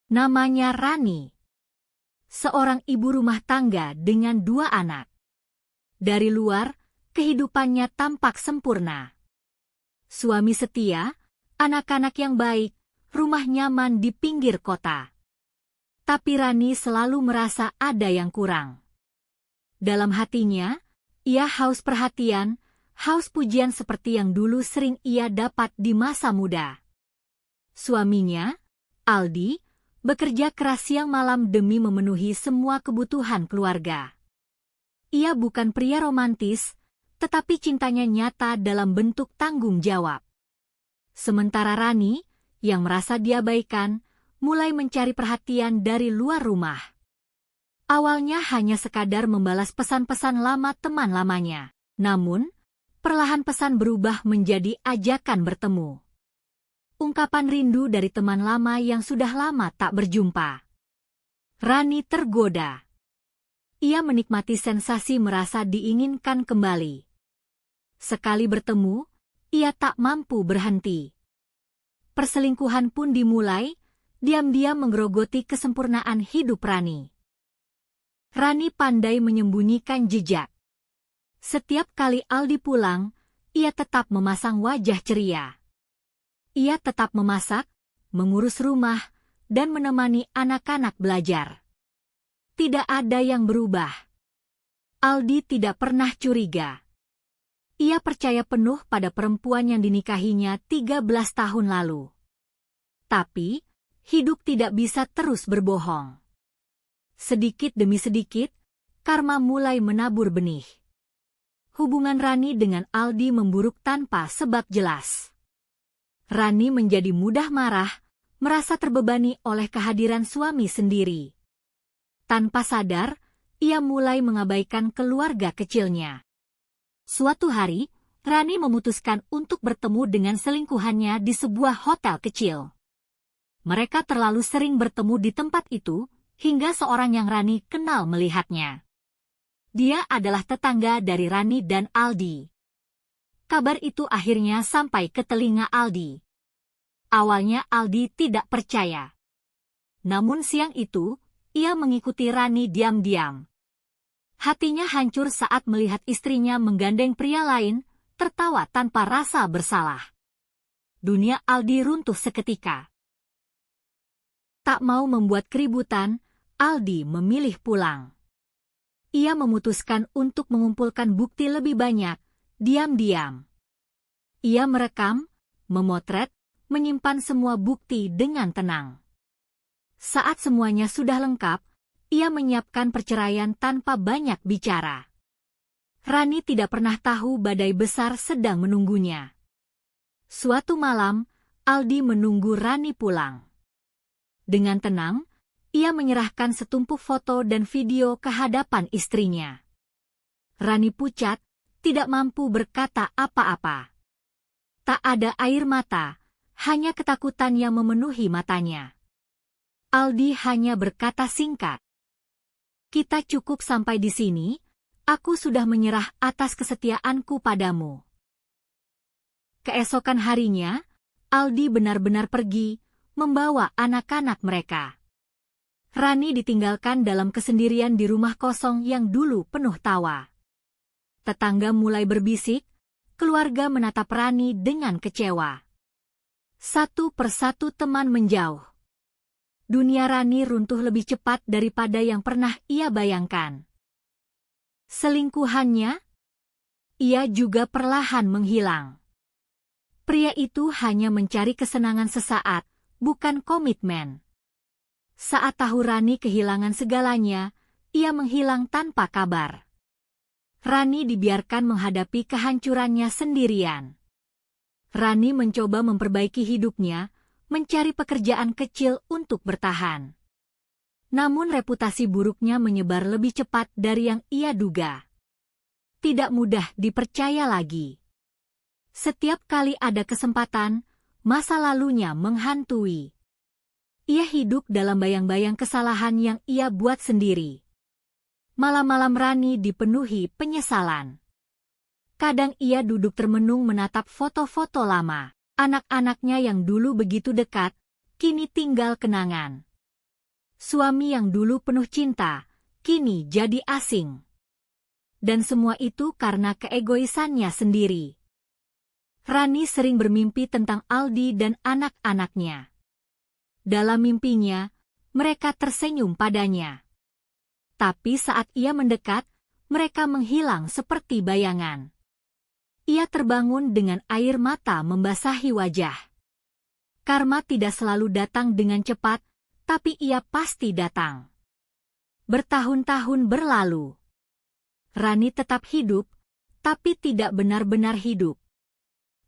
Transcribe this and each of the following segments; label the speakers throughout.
Speaker 1: Namanya Rani. Seorang ibu rumah tangga dengan 2 anak. Dari luar, kehidupannya tampak sempurna. Suami setia, anak-anak yang baik, rumah nyaman di pinggir kota. Tapi Rani selalu merasa ada yang kurang. Dalam hatinya, ia haus perhatian, haus pujian seperti yang dulu sering ia dapat di masa muda. Suaminya, Aldi, bekerja keras siang malam demi memenuhi semua kebutuhan keluarga. Ia bukan pria romantis, tetapi cintanya nyata dalam bentuk tanggung jawab. Sementara Rani, yang merasa diabaikan, mulai mencari perhatian dari luar rumah. Awalnya hanya sekadar membalas pesan-pesan lama teman lamanya. Namun, perlahan pesan berubah menjadi ajakan bertemu. Ungkapan rindu dari teman lama yang sudah lama tak berjumpa. Rani tergoda. Ia menikmati sensasi merasa diinginkan kembali. Sekali bertemu, ia tak mampu berhenti. Perselingkuhan pun dimulai, diam-diam menggerogoti kesempurnaan hidup Rani. Rani pandai menyembunyikan jejak. Setiap kali Aldi pulang, ia tetap memasang wajah ceria. Ia tetap memasak, mengurus rumah, dan menemani anak-anak belajar. Tidak ada yang berubah. Aldi tidak pernah curiga. Ia percaya penuh pada perempuan yang dinikahinya 13 tahun lalu. Tapi, hidup tidak bisa terus berbohong. Sedikit demi sedikit, karma mulai menabur benih. Hubungan Rani dengan Aldi memburuk tanpa sebab jelas. Rani menjadi mudah marah, merasa terbebani oleh kehadiran suami sendiri. Tanpa sadar, ia mulai mengabaikan keluarga kecilnya. Suatu hari, Rani memutuskan untuk bertemu dengan selingkuhannya di sebuah hotel kecil. Mereka terlalu sering bertemu di tempat itu, hingga seorang yang Rani kenal melihatnya. Dia adalah tetangga dari Rani dan Aldi. Kabar itu akhirnya sampai ke telinga Aldi. Awalnya Aldi tidak percaya. Namun siang itu, ia mengikuti Rani diam-diam. Hatinya hancur saat melihat istrinya menggandeng pria lain, tertawa tanpa rasa bersalah. Dunia Aldi runtuh seketika. Tak mau membuat keributan, Aldi memilih pulang. Ia memutuskan untuk mengumpulkan bukti lebih banyak, diam-diam. Ia merekam, memotret, menyimpan semua bukti dengan tenang. Saat semuanya sudah lengkap, ia menyiapkan perceraian tanpa banyak bicara. Rani tidak pernah tahu badai besar sedang menunggunya. Suatu malam, Aldi menunggu Rani pulang. Dengan tenang, ia menyerahkan setumpuk foto dan video ke hadapan istrinya. Rani pucat, tidak mampu berkata apa-apa. Tak ada air mata, hanya ketakutan yang memenuhi matanya. Aldi hanya berkata singkat, "Kita cukup sampai di sini, aku sudah menyerah atas kesetiaanku padamu." Keesokan harinya, Aldi benar-benar pergi, membawa anak-anak mereka. Rani ditinggalkan dalam kesendirian di rumah kosong yang dulu penuh tawa. Tetangga mulai berbisik, keluarga menatap Rani dengan kecewa. Satu persatu teman menjauh. Dunia Rani runtuh lebih cepat daripada yang pernah ia bayangkan. Selingkuhannya, ia juga perlahan menghilang. Pria itu hanya mencari kesenangan sesaat, bukan komitmen. Saat tahu Rani kehilangan segalanya, ia menghilang tanpa kabar. Rani dibiarkan menghadapi kehancurannya sendirian. Rani mencoba memperbaiki hidupnya, mencari pekerjaan kecil untuk bertahan. Namun reputasi buruknya menyebar lebih cepat dari yang ia duga. Tidak mudah dipercaya lagi. Setiap kali ada kesempatan, masa lalunya menghantui. Ia hidup dalam bayang-bayang kesalahan yang ia buat sendiri. Malam-malam Rani dipenuhi penyesalan. Kadang ia duduk termenung menatap foto-foto lama. Anak-anaknya yang dulu begitu dekat, kini tinggal kenangan. Suami yang dulu penuh cinta, kini jadi asing. Dan semua itu karena keegoisannya sendiri. Rani sering bermimpi tentang Aldi dan anak-anaknya. Dalam mimpinya, mereka tersenyum padanya. Tapi saat ia mendekat, mereka menghilang seperti bayangan. Ia terbangun dengan air mata membasahi wajah. Karma tidak selalu datang dengan cepat, tapi ia pasti datang. Bertahun-tahun berlalu. Rani tetap hidup, tapi tidak benar-benar hidup.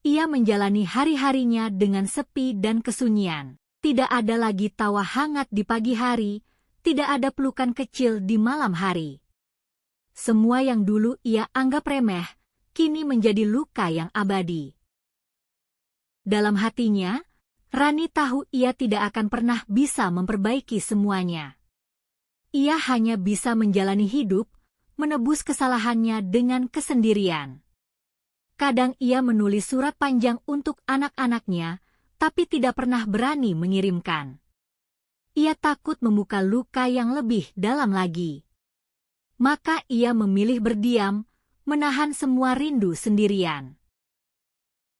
Speaker 1: Ia menjalani hari-harinya dengan sepi dan kesunyian. Tidak ada lagi tawa hangat di pagi hari, tidak ada pelukan kecil di malam hari. Semua yang dulu ia anggap remeh, kini menjadi luka yang abadi. Dalam hatinya, Rani tahu ia tidak akan pernah bisa memperbaiki semuanya. Ia hanya bisa menjalani hidup, menebus kesalahannya dengan kesendirian. Kadang ia menulis surat panjang untuk anak-anaknya, tapi tidak pernah berani mengirimkan. Ia takut membuka luka yang lebih dalam lagi. Maka ia memilih berdiam, menahan semua rindu sendirian.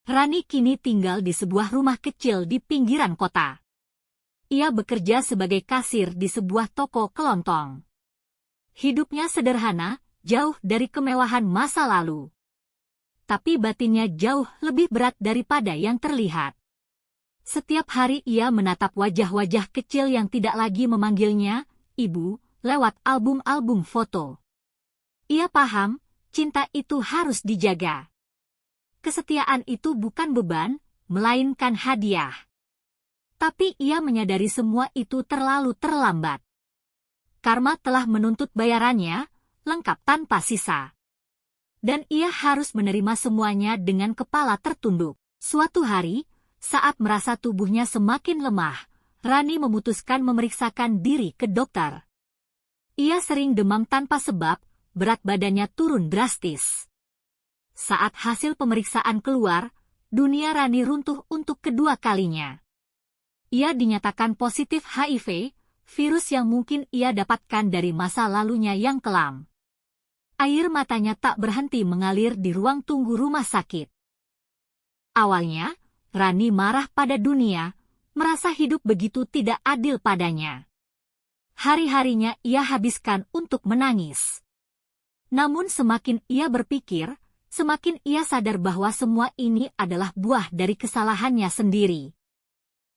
Speaker 1: Rani kini tinggal di sebuah rumah kecil di pinggiran kota. Ia bekerja sebagai kasir di sebuah toko kelontong. Hidupnya sederhana, jauh dari kemewahan masa lalu. Tapi batinnya jauh lebih berat daripada yang terlihat. Setiap hari ia menatap wajah-wajah kecil yang tidak lagi memanggilnya ibu lewat album-album foto. Ia paham, cinta itu harus dijaga. Kesetiaan itu bukan beban, melainkan hadiah. Tapi ia menyadari semua itu terlalu terlambat. Karma telah menuntut bayarannya, lengkap tanpa sisa. Dan ia harus menerima semuanya dengan kepala tertunduk. Suatu hari, saat merasa tubuhnya semakin lemah, Rani memutuskan memeriksakan diri ke dokter. Ia sering demam tanpa sebab, berat badannya turun drastis. Saat hasil pemeriksaan keluar, dunia Rani runtuh untuk kedua kalinya. Ia dinyatakan positif HIV, virus yang mungkin ia dapatkan dari masa lalunya yang kelam. Air matanya tak berhenti mengalir di ruang tunggu rumah sakit. Awalnya, Rani marah pada dunia, merasa hidup begitu tidak adil padanya. Hari-harinya ia habiskan untuk menangis. Namun semakin ia berpikir, semakin ia sadar bahwa semua ini adalah buah dari kesalahannya sendiri.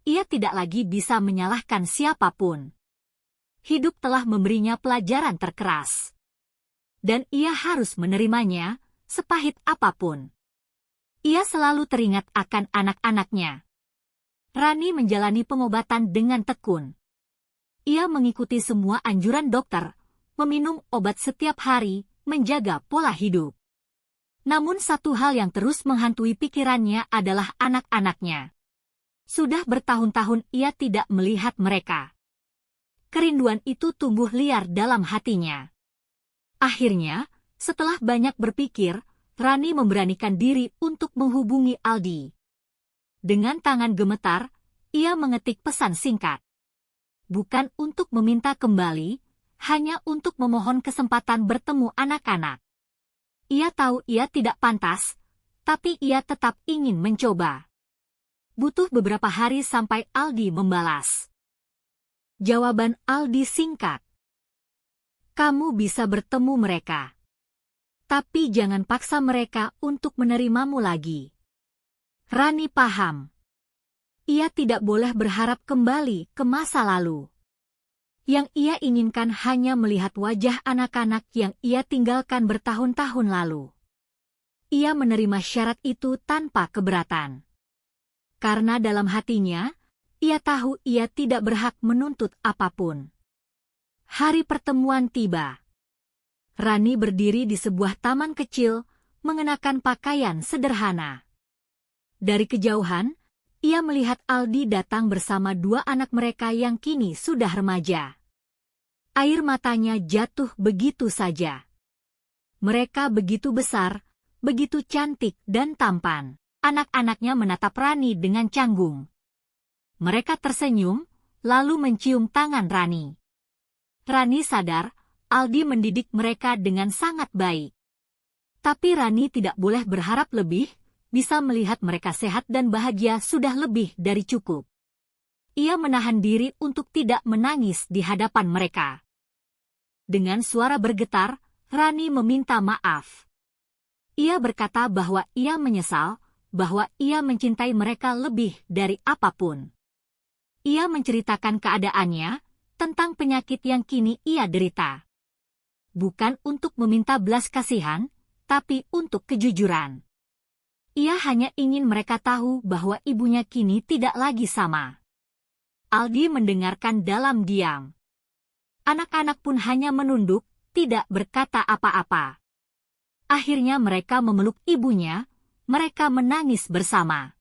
Speaker 1: Ia tidak lagi bisa menyalahkan siapapun. Hidup telah memberinya pelajaran terkeras. Dan ia harus menerimanya, sepahit apapun. Ia selalu teringat akan anak-anaknya. Rani menjalani pengobatan dengan tekun. Ia mengikuti semua anjuran dokter, meminum obat setiap hari, menjaga pola hidup. Namun satu hal yang terus menghantui pikirannya adalah anak-anaknya. Sudah bertahun-tahun ia tidak melihat mereka. Kerinduan itu tumbuh liar dalam hatinya. Akhirnya, setelah banyak berpikir, Rani memberanikan diri untuk menghubungi Aldi. Dengan tangan gemetar, ia mengetik pesan singkat. Bukan untuk meminta kembali, hanya untuk memohon kesempatan bertemu anak-anak. Ia tahu ia tidak pantas, tapi ia tetap ingin mencoba. Butuh beberapa hari sampai Aldi membalas. Jawaban Aldi singkat. Kamu bisa bertemu mereka. Tapi jangan paksa mereka untuk menerimamu lagi. Rani paham. Ia tidak boleh berharap kembali ke masa lalu. Yang ia inginkan hanya melihat wajah anak-anak yang ia tinggalkan bertahun-tahun lalu. Ia menerima syarat itu tanpa keberatan. Karena dalam hatinya, ia tahu ia tidak berhak menuntut apapun. Hari pertemuan tiba. Rani berdiri di sebuah taman kecil, mengenakan pakaian sederhana. Dari kejauhan, ia melihat Aldi datang bersama dua anak mereka yang kini sudah remaja. Air matanya jatuh begitu saja. Mereka begitu besar, begitu cantik dan tampan. Anak-anaknya menatap Rani dengan canggung. Mereka tersenyum, lalu mencium tangan Rani. Rani sadar, Aldi mendidik mereka dengan sangat baik. Tapi Rani tidak boleh berharap lebih, bisa melihat mereka sehat dan bahagia sudah lebih dari cukup. Ia menahan diri untuk tidak menangis di hadapan mereka. Dengan suara bergetar, Rani meminta maaf. Ia berkata bahwa ia menyesal, bahwa ia mencintai mereka lebih dari apapun. Ia menceritakan keadaannya, tentang penyakit yang kini ia derita. Bukan untuk meminta belas kasihan, tapi untuk kejujuran. Ia hanya ingin mereka tahu bahwa ibunya kini tidak lagi sama. Aldi mendengarkan dalam diam. Anak-anak pun hanya menunduk, tidak berkata apa-apa. Akhirnya mereka memeluk ibunya, mereka menangis bersama.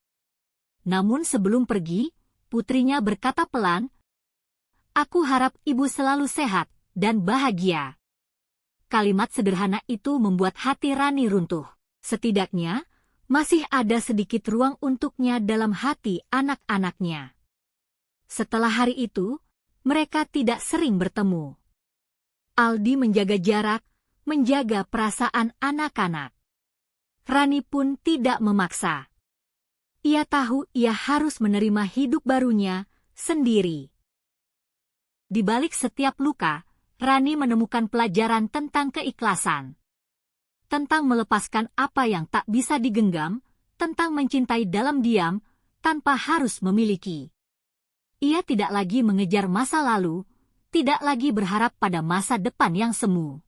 Speaker 1: Namun sebelum pergi, putrinya berkata pelan, "Aku harap ibu selalu sehat dan bahagia." Kalimat sederhana itu membuat hati Rani runtuh. Setidaknya, masih ada sedikit ruang untuknya dalam hati anak-anaknya. Setelah hari itu, mereka tidak sering bertemu. Aldi menjaga jarak, menjaga perasaan anak-anak. Rani pun tidak memaksa. Ia tahu ia harus menerima hidup barunya sendiri. Di balik setiap luka, Rani menemukan pelajaran tentang keikhlasan. Tentang melepaskan apa yang tak bisa digenggam, tentang mencintai dalam diam, tanpa harus memiliki. Ia tidak lagi mengejar masa lalu, tidak lagi berharap pada masa depan yang semu.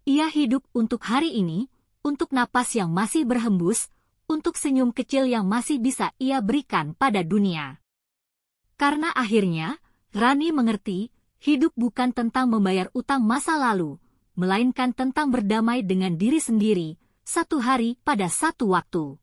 Speaker 1: Ia hidup untuk hari ini, untuk napas yang masih berhembus, untuk senyum kecil yang masih bisa ia berikan pada dunia. Karena akhirnya, Rani mengerti, hidup bukan tentang membayar utang masa lalu, melainkan tentang berdamai dengan diri sendiri, satu hari pada satu waktu.